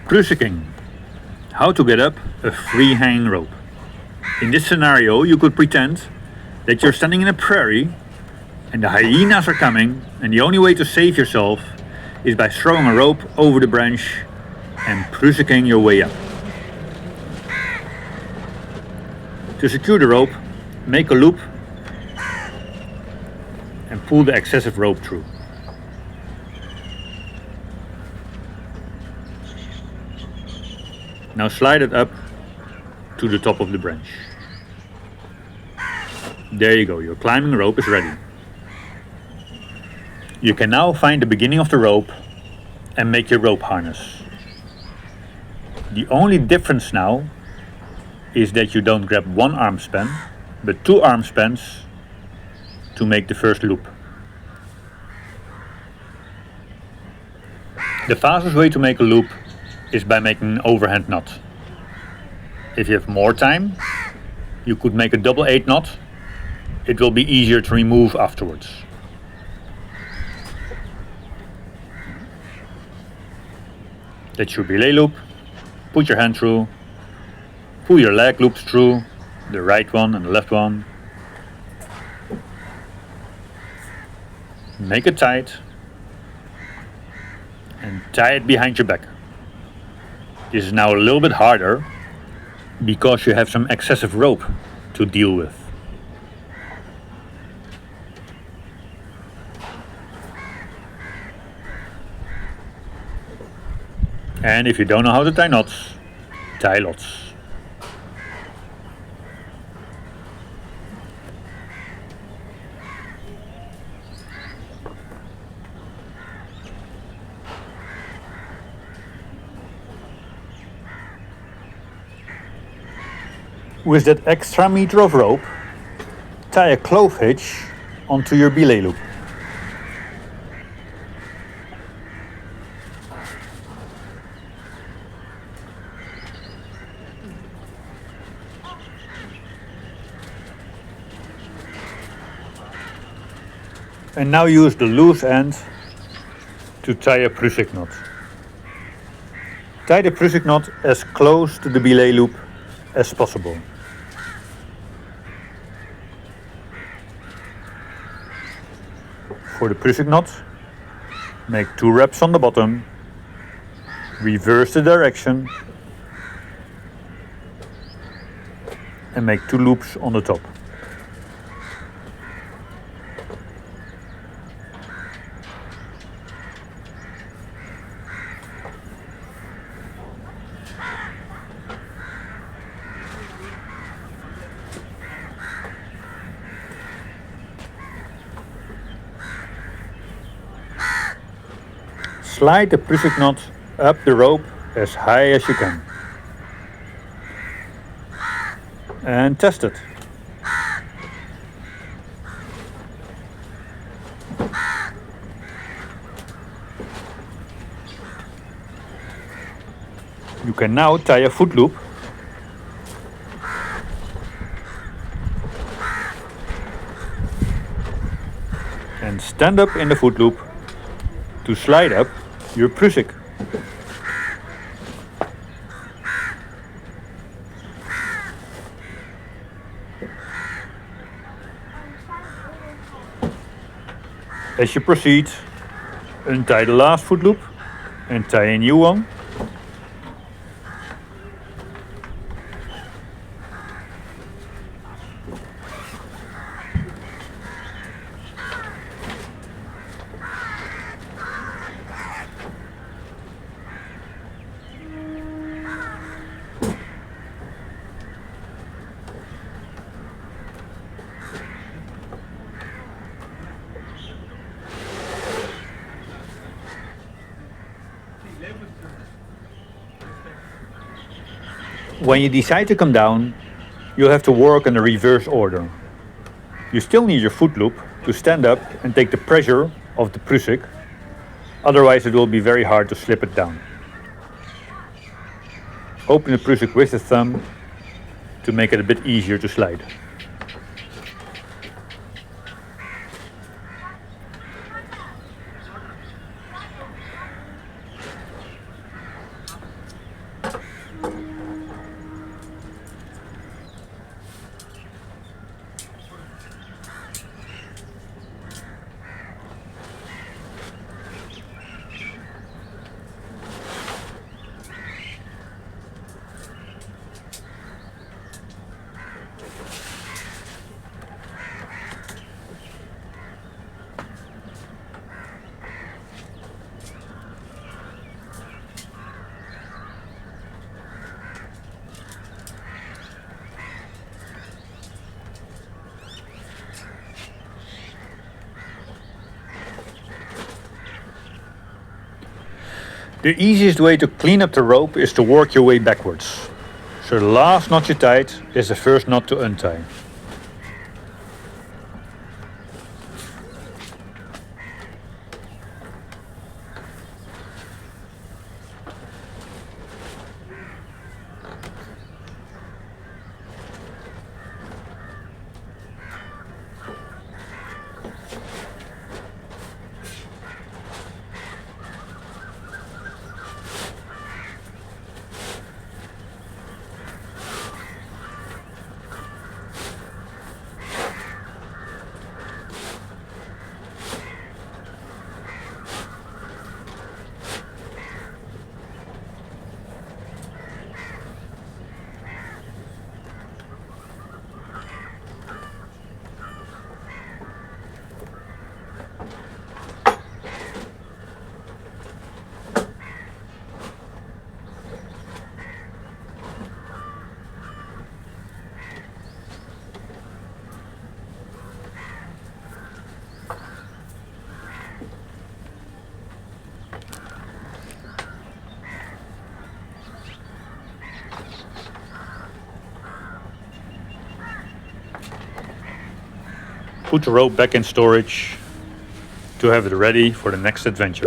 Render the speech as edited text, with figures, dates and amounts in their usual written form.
Prusiking. How to get up a free hanging rope. In this scenario, you could pretend that you're standing in a prairie and the hyenas are coming, and the only way to save yourself is by throwing a rope over the branch and prusiking your way up. To secure the rope, make a loop and pull the excessive rope through. Now slide it up to the top of the branch. There you go, your climbing rope is ready. You can now find the beginning of the rope and make your rope harness. The only difference now is that you don't grab one arm span, but two arm spans to make the first loop. The fastest way to make a loop is by making an overhand knot. If you have more time, you could make a double 8 knot. It will be easier to remove afterwards. That's your belay loop. Put your hand through. Pull your leg loops through, the right one and the left one. Make it tight and tie it behind your back. This is now a little bit harder because you have some excessive rope to deal with. And if you don't know how to tie knots, tie lots. With that extra meter of rope, tie a clove hitch onto your belay loop. And now use the loose end to tie a prusik knot. Tie the prusik knot as close to the belay loop as possible. For the prusik knot, make 2 wraps on the bottom, reverse the direction and make 2 loops on the top. Slide the prusik knot up the rope as high as you can. And test it. You can now tie a foot loop and stand up in the foot loop to slide up your prusik. As you proceed, untie the last foot loop and tie a new one. When you decide to come down, you'll have to work in the reverse order. You still need your foot loop to stand up and take the pressure of the prusik, otherwise it will be very hard to slip it down. Open the prusik with the thumb to make it a bit easier to slide. The easiest way to clean up the rope is to work your way backwards. So the last knot you tied is the first knot to untie. Put the rope back in storage to have it ready for the next adventure.